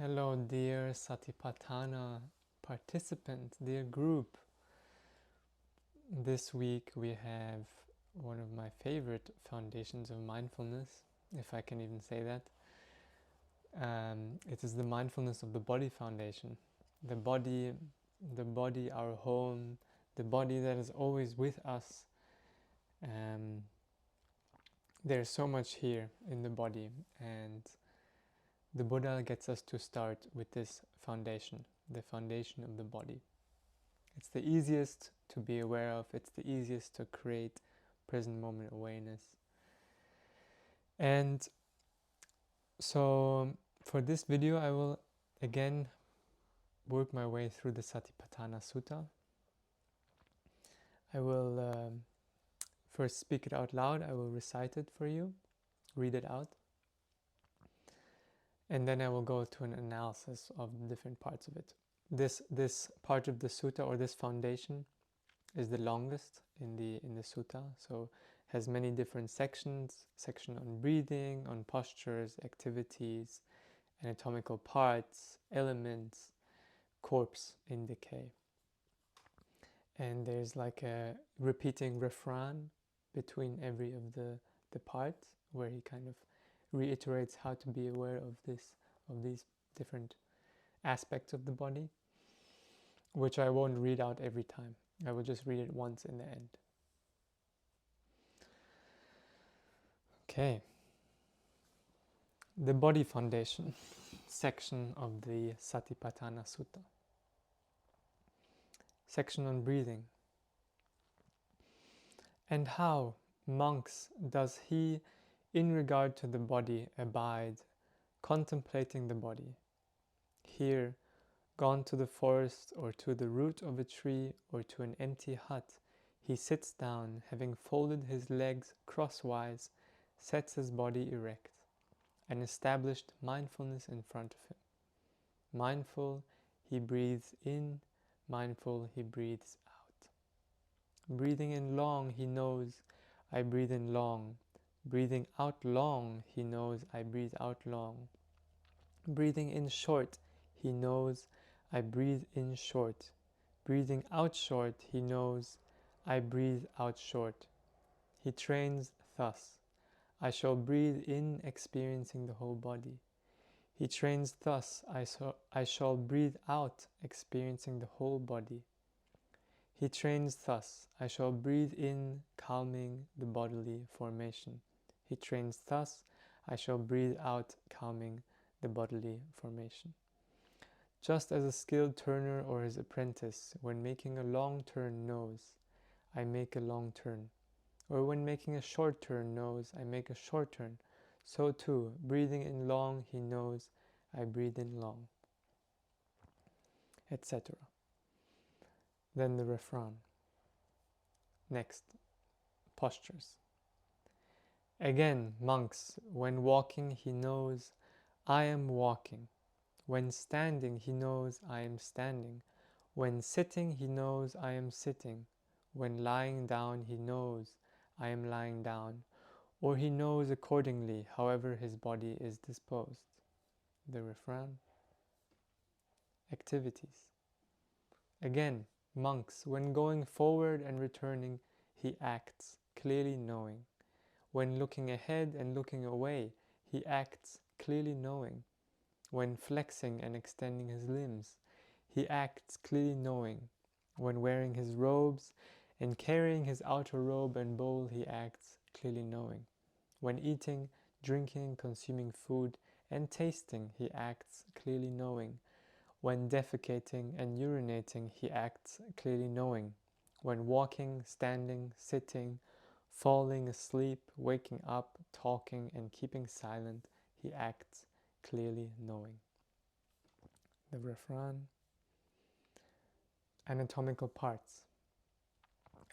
Hello, dear Satipatthana participant, dear group. This week we have one of my favorite foundations of mindfulness, if I can even say that. It is the mindfulness of the body foundation. The body, our home, the body that is always with us. There's so much here in the body, and the Buddha gets us to start with this foundation, the foundation of the body. It's the easiest to be aware of, it's the easiest to create present moment awareness. And so for this video I will again work my way through the Satipatthana Sutta. I will first speak it out loud, I will recite it for you, read it out, and then I will go to an analysis of the different parts of it. This part of the sutta, or this foundation, is the longest in the sutta, so has many different sections. Section on breathing, on postures, activities, anatomical parts, elements, corpse in decay. And there's like a repeating refrain between every of the parts, where he kind of reiterates how to be aware of these different aspects of the body, which I won't read out every time. I will just read it once in the end. Okay. The body foundation section of the Satipatthana Sutta. Section on breathing. And how, monks, does he, in regard to the body, abide, contemplating the body? Here, gone to the forest, or to the root of a tree, or to an empty hut, he sits down, having folded his legs crosswise, sets his body erect, and established mindfulness in front of him. Mindful, he breathes in, mindful, he breathes out. Breathing in long, he knows, I breathe in long. Breathing out long, he knows, I breathe out long. Breathing in short, he knows, I breathe in short. Breathing out short, he knows, I breathe out short. He trains thus. I shall breathe in, experiencing the whole body. He trains thus. I shall breathe out, experiencing the whole body. He trains thus. I shall breathe in, calming the bodily formation. He trains thus. I shall breathe out, calming the bodily formation. Just as a skilled turner or his apprentice, when making a long turn, knows, I make a long turn. Or when making a short turn, knows, I make a short turn. So too, breathing in long, he knows, I breathe in long, etc. Then the refrain. Next, postures. Again, monks, when walking, he knows, I am walking. When standing, he knows, I am standing. When sitting, he knows, I am sitting. When lying down, he knows, I am lying down. Or he knows accordingly, however his body is disposed. The refrain. Activities. Again, monks, when going forward and returning, he acts, clearly knowing. When looking ahead and looking away, he acts, clearly knowing. When flexing and extending his limbs, he acts, clearly knowing. When wearing his robes and carrying his outer robe and bowl, he acts, clearly knowing. When eating, drinking, consuming food, and tasting, he acts, clearly knowing. When defecating and urinating, he acts, clearly knowing. When walking, standing, sitting, falling asleep, waking up, talking, and keeping silent, he acts, clearly knowing. The refrain. Anatomical parts.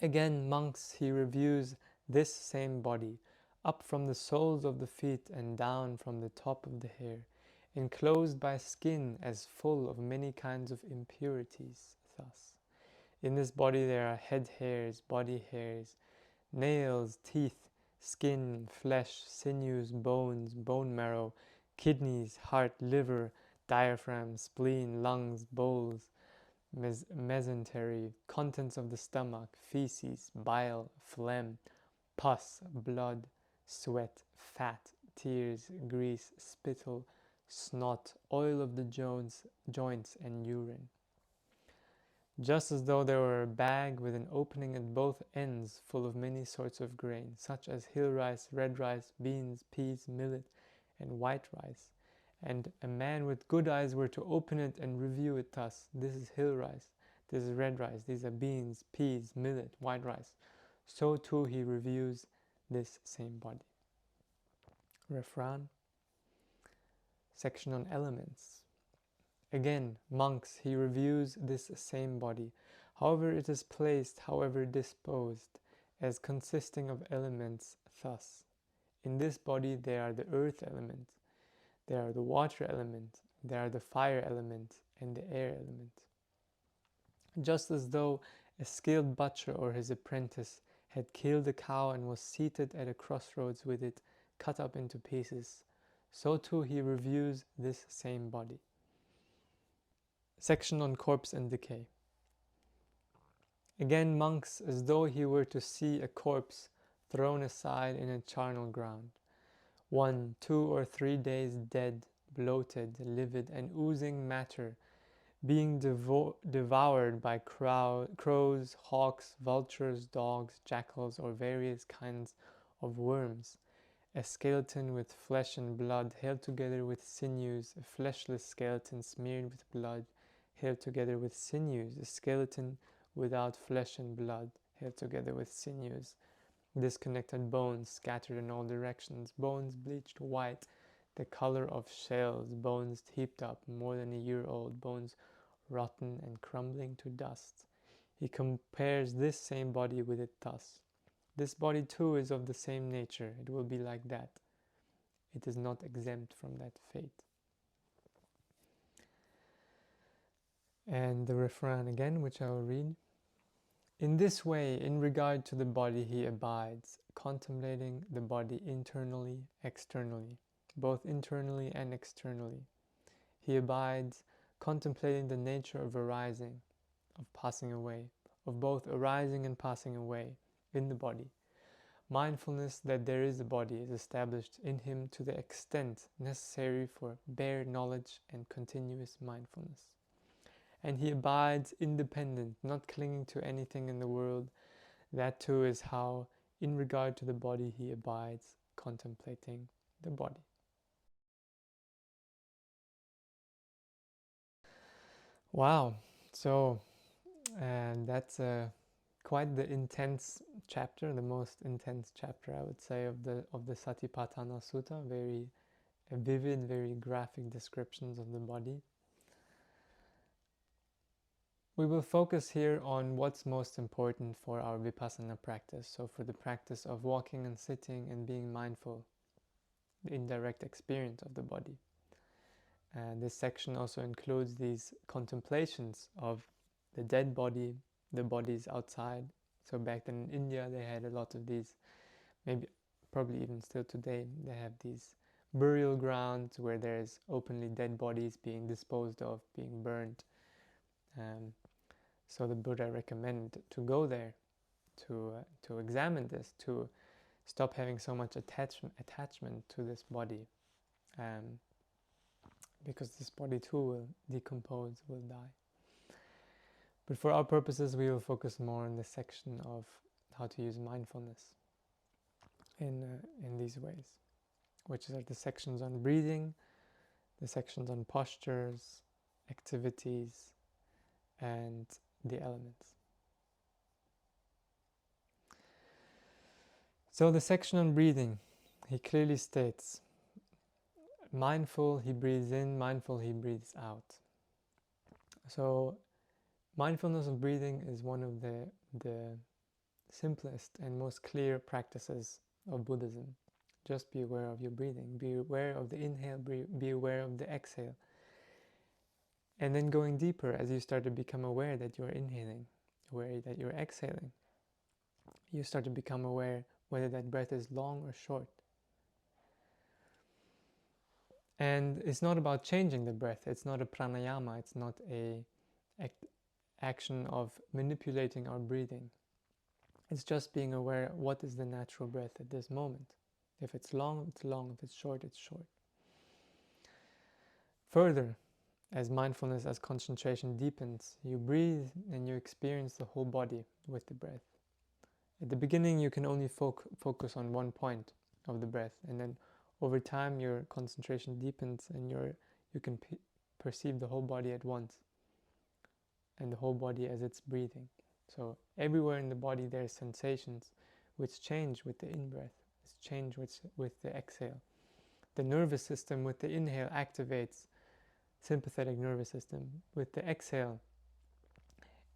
Again, monks, he reviews this same body, up from the soles of the feet and down from the top of the hair, enclosed by skin as full of many kinds of impurities. Thus, in this body there are head hairs, body hairs, nails, teeth, skin, flesh, sinews, bones, bone marrow, kidneys, heart, liver, diaphragm, spleen, lungs, bowels, mesentery, contents of the stomach, feces, bile, phlegm, pus, blood, sweat, fat, tears, grease, spittle, snot, oil of the joints, and urine. Just as though there were a bag with an opening at both ends full of many sorts of grain, such as hill rice, red rice, beans, peas, millet, and white rice. And a man with good eyes were to open it and review it thus: this is hill rice, this is red rice, these are beans, peas, millet, white rice. So too he reviews this same body. Refrain. Section on elements. Again, monks, he reviews this same body, however it is placed, however disposed, as consisting of elements thus. In this body there are the earth element, there are the water element, there are the fire element, and the air element. Just as though a skilled butcher or his apprentice had killed a cow and was seated at a crossroads with it cut up into pieces, so too he reviews this same body. Section on corpse and decay. Again, monks, as though he were to see a corpse thrown aside in a charnel ground, 1, 2, or 3 days dead, bloated, livid, and oozing matter, being devoured by crows, hawks, vultures, dogs, jackals, or various kinds of worms. A skeleton with flesh and blood held together with sinews, a fleshless skeleton smeared with blood held together with sinews, a skeleton without flesh and blood held together with sinews, disconnected bones scattered in all directions, bones bleached white, the color of shells, bones heaped up, more than a year old, bones rotten and crumbling to dust. He compares this same body with it thus: this body too is of the same nature, it will be like that. It is not exempt from that fate. And the refrain again, which I will read. In this way, in regard to the body, he abides, contemplating the body internally, externally, both internally and externally. He abides, contemplating the nature of arising, of passing away, of both arising and passing away in the body. Mindfulness that there is a body is established in him to the extent necessary for bare knowledge and continuous mindfulness. And he abides independent, not clinging to anything in the world. That too is how, in regard to the body, he abides, contemplating the body. Wow, so that's quite the intense chapter, the most intense chapter, I would say, of the Satipatthana Sutta. Very vivid, very graphic descriptions of the body. We will focus here on what's most important for our Vipassana practice, so for the practice of walking and sitting and being mindful, the indirect experience of the body. And this section also includes these contemplations of the dead body, the bodies outside. So back then in India they had a lot of these, maybe probably even still today, they have these burial grounds where there's openly dead bodies being disposed of, being burnt. So the Buddha recommended to go there, to examine this, to stop having so much attachment to this body, because this body too will decompose, will die. But for our purposes, we will focus more on this section of how to use mindfulness in these ways, which are the sections on breathing, the sections on postures, activities, and the elements. So the section on breathing, he clearly states, mindful he breathes in, mindful he breathes out. So mindfulness of breathing is one of the simplest and most clear practices of Buddhism. Just be aware of your breathing, be aware of the inhale, be aware of the exhale. And then going deeper, as you start to become aware that you're inhaling, aware that you're exhaling, you start to become aware whether that breath is long or short. And it's not about changing the breath. It's not a pranayama. It's not a action of manipulating our breathing. It's just being aware what is the natural breath at this moment. If it's long, it's long. If it's short, it's short. Further, as mindfulness, as concentration deepens, you breathe and you experience the whole body with the breath. At the beginning, you can only focus on one point of the breath, and then over time, your concentration deepens and you can perceive the whole body at once, and the whole body as it's breathing. So everywhere in the body, there are sensations which change with the in-breath, which change with the exhale. The nervous system with the inhale activates sympathetic nervous system. With the exhale,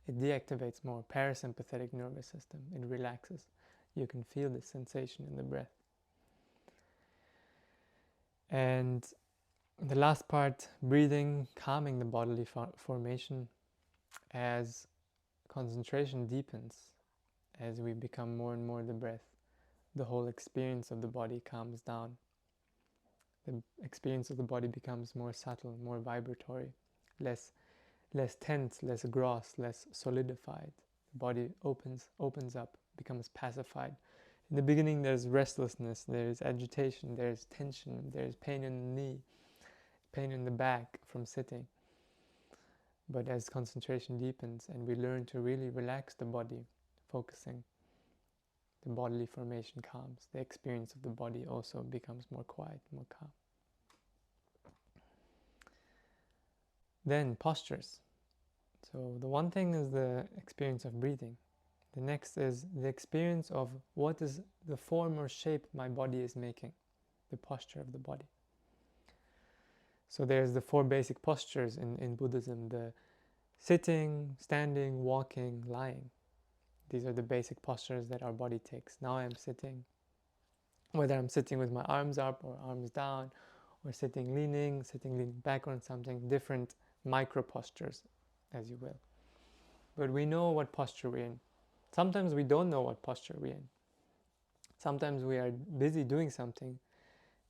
it deactivates more parasympathetic nervous system. It relaxes. You can feel the sensation in the breath. And the last part, breathing, calming the bodily formation. As concentration deepens, as we become more and more the breath, the whole experience of the body calms down. The experience of the body becomes more subtle, more vibratory, less tense, less gross, less solidified. The body opens up, becomes pacified. In the beginning, there's restlessness, there's agitation, there's tension, there's pain in the knee, pain in the back from sitting. But as concentration deepens and we learn to really relax the body, focusing, the bodily formation calms. The experience of the body also becomes more quiet, more calm. Then postures. So the one thing is the experience of breathing. The next is the experience of what is the form or shape my body is making, the posture of the body. So there's the 4 basic postures in Buddhism, the sitting, standing, walking, lying. These are the basic postures that our body takes. Now I'm sitting, whether I'm sitting with my arms up or arms down, or sitting leaning back on something, different micro postures, as you will. But we know what posture we're in. Sometimes we don't know what posture we're in. Sometimes we are busy doing something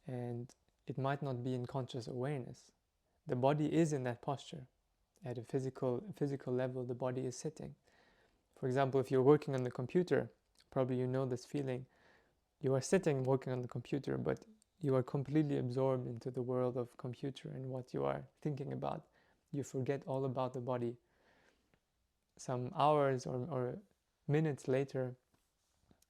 and it might not be in conscious awareness. The body is in that posture. At a physical level, the body is sitting. For example, if you're working on the computer, probably you know this feeling. You are sitting working on the computer, but you are completely absorbed into the world of computer and what you are thinking about. You forget all about the body. Some hours or minutes later,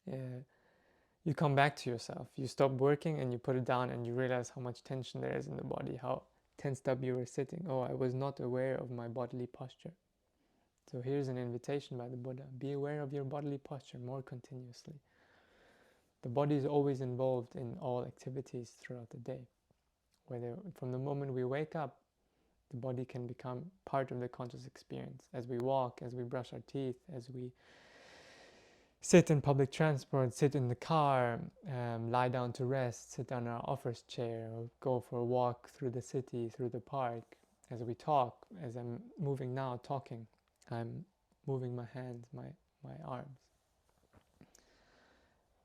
you come back to yourself. You stop working and you put it down and you realize how much tension there is in the body, how tensed up you were sitting. Oh, I was not aware of my bodily posture. So here's an invitation by the Buddha. Be aware of your bodily posture more continuously. The body is always involved in all activities throughout the day. Whether from the moment we wake up, the body can become part of the conscious experience. As we walk, as we brush our teeth, as we sit in public transport, sit in the car, lie down to rest, sit on our office chair, or go for a walk through the city, through the park. As we talk, as I'm moving now, talking, I'm moving my hands, my arms.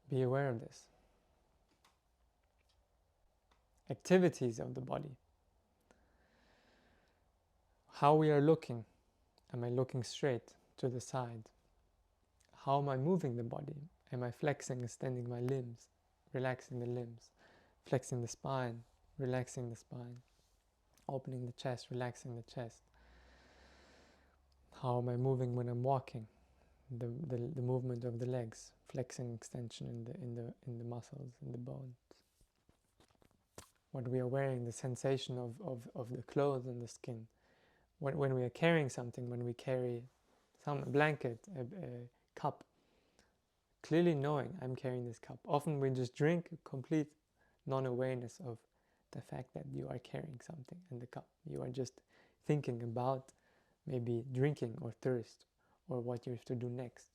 Be aware of this. Activities of the body. How we are looking. Am I looking straight to the side? How am I moving the body? Am I flexing, extending my limbs, relaxing the limbs, flexing the spine, relaxing the spine, opening the chest, relaxing the chest? How am I moving when I'm walking? The movement of the legs, flexing, extension in the muscles, in the bones. What we are wearing, the sensation of the clothes and the skin. When we are carrying something, when we carry a blanket, a cup, clearly knowing I'm carrying this cup. Often we just drink, complete non-awareness of the fact that you are carrying something in the cup. You are just thinking about maybe drinking or thirst or what you have to do next.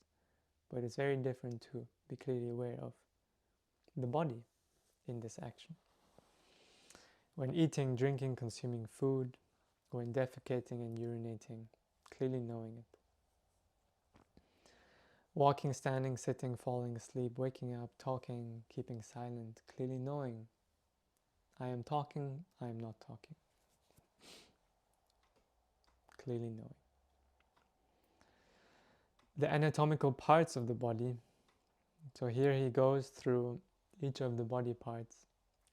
But it's very different to be clearly aware of the body in this action. When eating, drinking, consuming food, when defecating and urinating, clearly knowing it. Walking, standing, sitting, falling asleep, waking up, talking, keeping silent, clearly knowing I am talking, I am not talking. Clearly knowing. The anatomical parts of the body. So here he goes through each of the body parts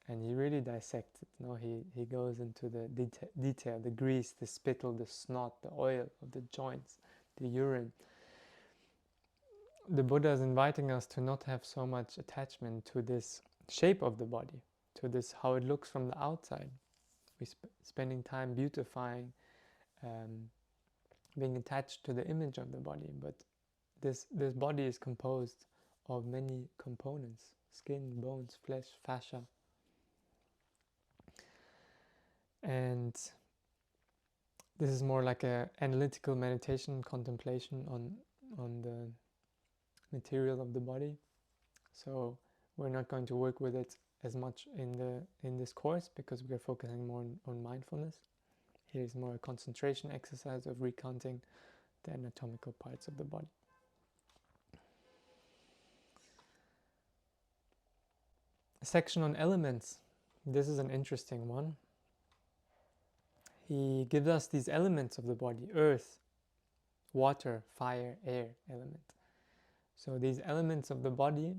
and he really dissects it. No? He goes into the detail, the grease, the spittle, the snot, the oil of the joints, the urine. The Buddha is inviting us to not have so much attachment to this shape of the body, to this how it looks from the outside. We're spending time beautifying, being attached to the image of the body, but this body is composed of many components: skin, bones, flesh, fascia. And this is more like an analytical meditation, contemplation on the material of the body. So we're not going to work with it as much in this course because we are focusing more on mindfulness. Here's more a concentration exercise of recounting the anatomical parts of the body. A section on elements. This is an interesting one. He gives us these elements of the body: earth, water, fire, air element. So these elements of the body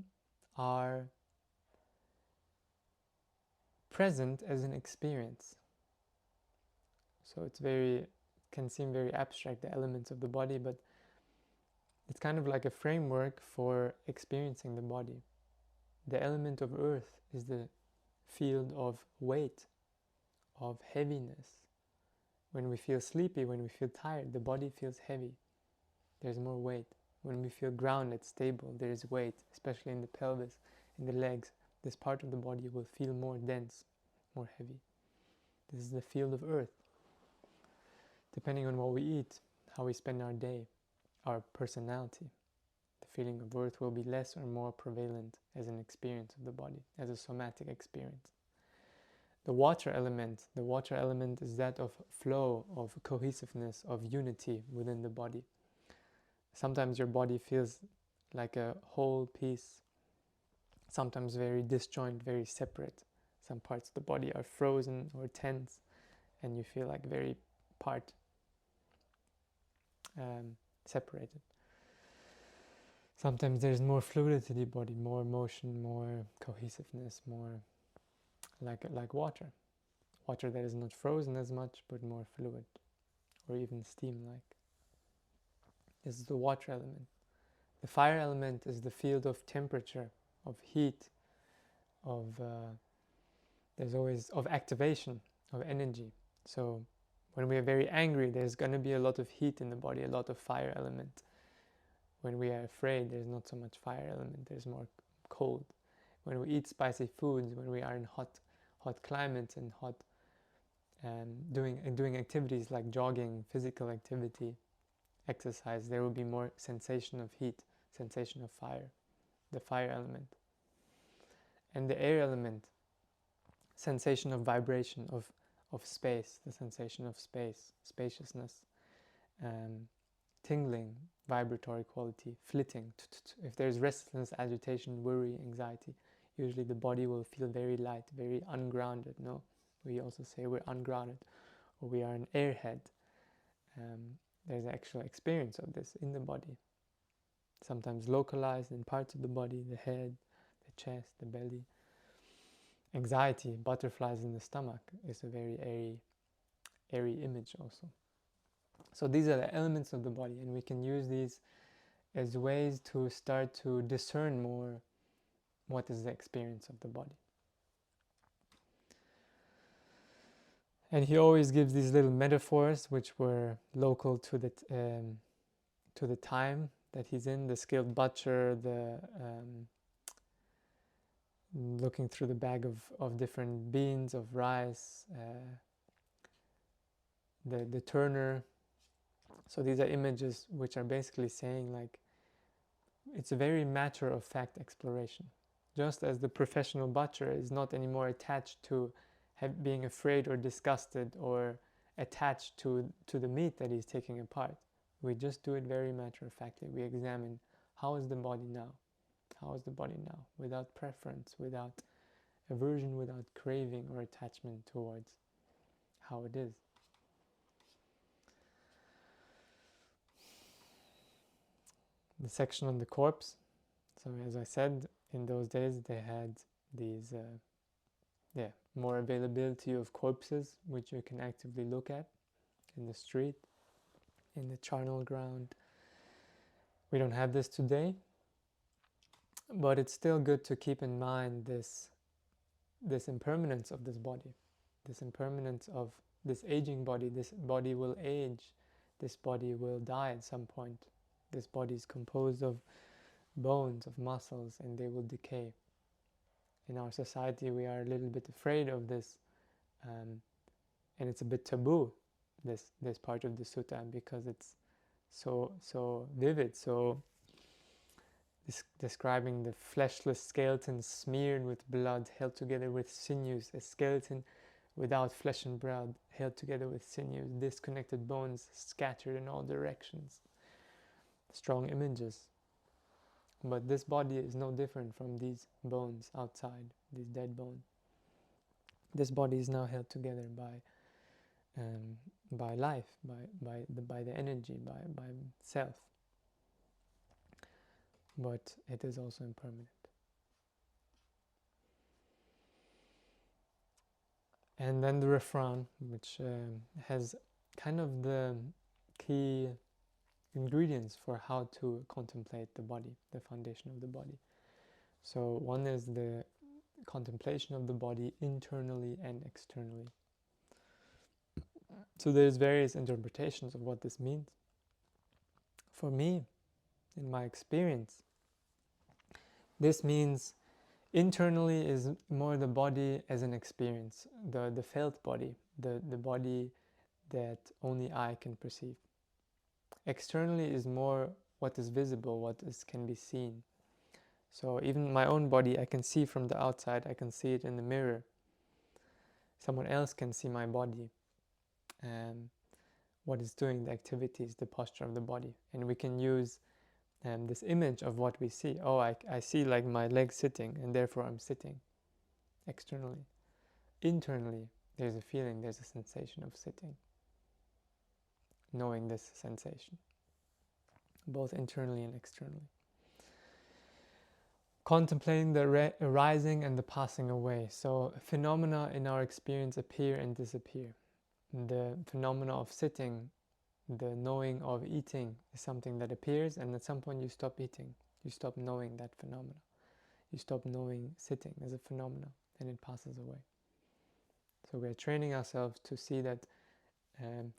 are present as an experience. So it's can seem very abstract, the elements of the body, but it's kind of like a framework for experiencing the body. The element of earth is the field of weight, of heaviness. When we feel sleepy, when we feel tired, the body feels heavy. There's more weight. When we feel grounded, stable, there is weight, especially in the pelvis, in the legs. This part of the body will feel more dense, more heavy. This is the field of earth. Depending on what we eat, how we spend our day, our personality, the feeling of earth will be less or more prevalent as an experience of the body, as a somatic experience. The water element is that of flow, of cohesiveness, of unity within the body. Sometimes your body feels like a whole piece, sometimes very disjoint, very separate. Some parts of the body are frozen or tense, and you feel like very part separated. Sometimes there's more fluidity in the body, more motion, more cohesiveness, more like water. Water that is not frozen as much, but more fluid, or even steam-like. This is the water element. The fire element is the field of temperature, of heat, there's always of activation, of energy. So when we are very angry, there's going to be a lot of heat in the body, a lot of fire element. When we are afraid, there's not so much fire element, there's more cold. When we eat spicy foods, when we are in hot climates and doing activities like jogging, physical activity, exercise, there will be more sensation of heat, sensation of fire, the fire element. And the air element, sensation of vibration, of space, the sensation of space, spaciousness, tingling, vibratory quality, flitting. If there's restlessness, agitation, worry, anxiety, usually the body will feel very light, very ungrounded. No, we also say we're ungrounded, or we are an airhead. There's an actual experience of this in the body, sometimes localized in parts of the body, the head, the chest, the belly. Anxiety, butterflies in the stomach, is a very airy image also. So these are the elements of the body, and we can use these as ways to start to discern more what is the experience of the body. And he always gives these little metaphors which were local to the time that he's in. The skilled butcher, the looking through the bag of different beans, of rice, the turner. So these are images which are basically saying, like, it's a very matter-of-fact exploration. Just as the professional butcher is not anymore attached to being afraid or disgusted or attached to the meat that he's taking apart. We just do it very matter-of-factly. We examine, how is the body now? How is the body now? Without preference, without aversion without craving or attachment towards how it is. The section on the corpse. So as I said, in those days they had these more availability of corpses which you can actively look at in the street, in the charnel ground. We don't have this today, but it's still good to keep in mind this impermanence of this body, this impermanence of this aging body. This body will age, this body will die at some point. This body is composed of bones, of muscles, and they will decay. In our society, we are a little bit afraid of this, and it's a bit taboo, this part of the sutta, because it's so vivid, so describing the fleshless skeleton smeared with blood, held together with sinews, a skeleton without flesh and blood, held together with sinews, disconnected bones scattered in all directions. Strong images. But this body is no different from these bones outside, these dead bones. This body is now held together by life, by the energy, by self. But it is also impermanent. And then the refrain, which has kind of the key ingredients for how to contemplate the body, the foundation of the body. So one is the contemplation of the body internally and externally. So there's various interpretations of what this means. For me, in my experience, this means internally is more the body as an experience, the felt body, the body that only I can perceive. Externally is more what is visible, what can be seen. So even my own body, I can see from the outside, I can see it in the mirror. Someone else can see my body, what it's doing, the activities, the posture of the body. And we can use this image of what we see. Oh, I see like my legs sitting, and therefore I'm sitting. Externally. Internally, there's a feeling, there's a sensation of sitting. Knowing this sensation, both internally and externally. Contemplating the arising and the passing away. So phenomena in our experience appear and disappear. The phenomena of sitting, the knowing of eating is something that appears, and at some point you stop eating. You stop knowing that phenomena. You stop knowing sitting as a phenomena, and it passes away. So we are training ourselves to see that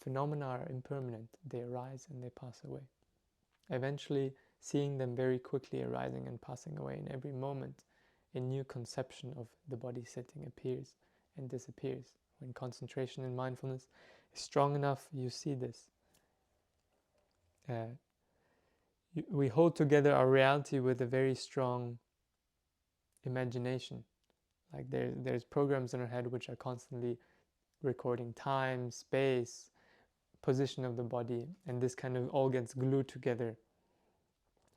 phenomena are impermanent. They arise and they pass away. Eventually, seeing them very quickly arising and passing away in every moment, a new conception of the body sitting appears and disappears. When concentration and mindfulness is strong enough, you see this. We hold together our reality with a very strong imagination. Like there's programs in our head which are constantly recording time, space, position of the body, and this kind of all gets glued together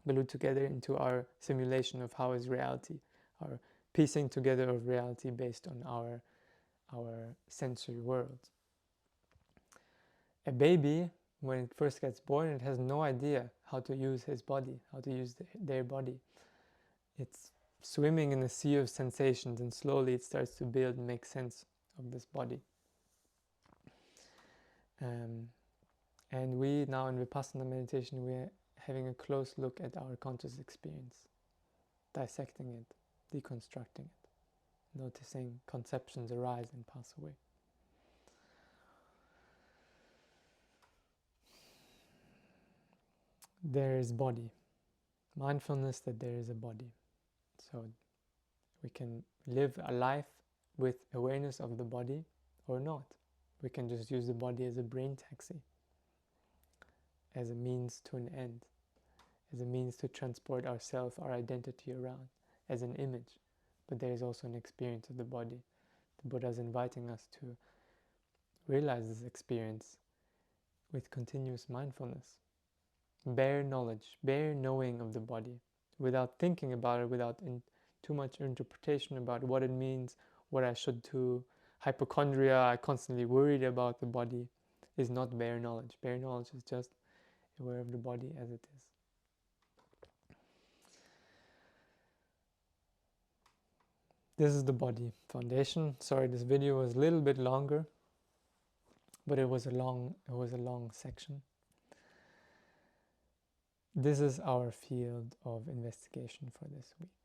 into our simulation of how is reality, our piecing together of reality based on our sensory world. A baby, when it first gets born, it has no idea how to use his body, how to use their body. It's swimming in a sea of sensations, and slowly it starts to build and make sense of this body. And we now in Vipassana meditation, we're having a close look at our conscious experience, dissecting it, deconstructing it, noticing conceptions arise and pass away. There is body. Mindfulness that there is a body. So we can live a life with awareness of the body or not. We can just use the body as a brain taxi, as a means to an end, as a means to transport ourself, our identity around, as an image. But there is also an experience of the body. The Buddha is inviting us to realize this experience with continuous mindfulness. Bare knowledge, bare knowing of the body, without thinking about it, without too much interpretation about what it means, what I should do. Hypochondria, I constantly worried about the body, is not bare knowledge. Bare knowledge is just aware of the body as it is. This is the body foundation. Sorry, this video was a little bit longer, but it was a long section. This is our field of investigation for this week.